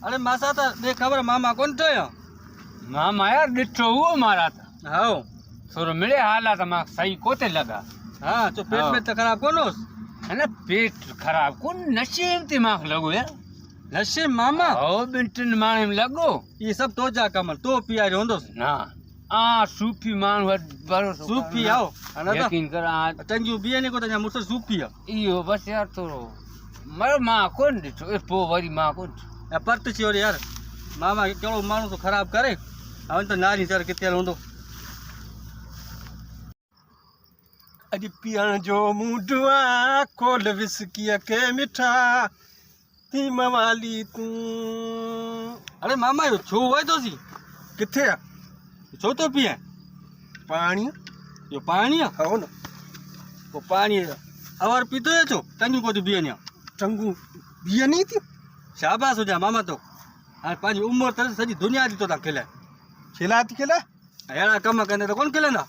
अरे मासा था देख खबर मामा कौन तो या मामा यार डिठो हुओ मारा था हाओ थोड़ो मिले हालात मां सही कोते लगा हाँ तो पेट हाँ। में तो खराब कौन होस है ना पेट खराब कौन नशीब दिमाग लगो यार नशे मामा ओ बिंटन माने में लगो ये सब तो जा कमल तो पिया रोंदोस ना आ सूफी मान वर भरोसो सूफी आओ अना यकीन कर आ टंगियो बिया ने को तो मुझसे सूफी है इयो बस यार थोड़ो मर मां कौन डिठो ए पो वरी मां कौन या परत छी और यार मामा के केड़ो मानु तो खराब करे हवन तो नारी सर किते रोंदो अॼु पीअण जो मूड आहे कोल विस्कीअ के मिठा थी मवाली तूं अरे मामा यो छो होय तो सी किथे आहे छो तो पिए पाणी यो पानी है हो न वो पानी अवर पीतो है छो टंगी को तो बिया ने टंगू बीह नहीं थी शाबाश हो जा मामा तो हां पांच उम्र तर सजी दुनिया दी तो ता खेले खिला थी खिला हेड़ा कम कंदे तो कौन खेले ना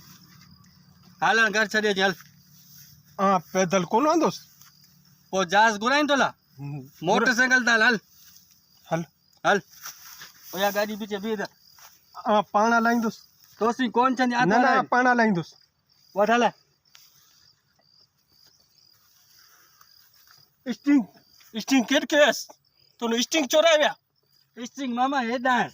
हालन घर छड़े जल हाँ पैदल कोन वांदोस वो जहाज घुराइन तो ला मोटरसाइकिल दाल हल हल हल ओ या गाड़ी पीछे भी इधर हाँ पाण हलाईंदुसि तो सी कौन छन न न पाण हलाईंदुसि वठ हल स्टिंग स्टिंग केर केस तूने स्टिंग चोराया स्टिंग मामा हे डांस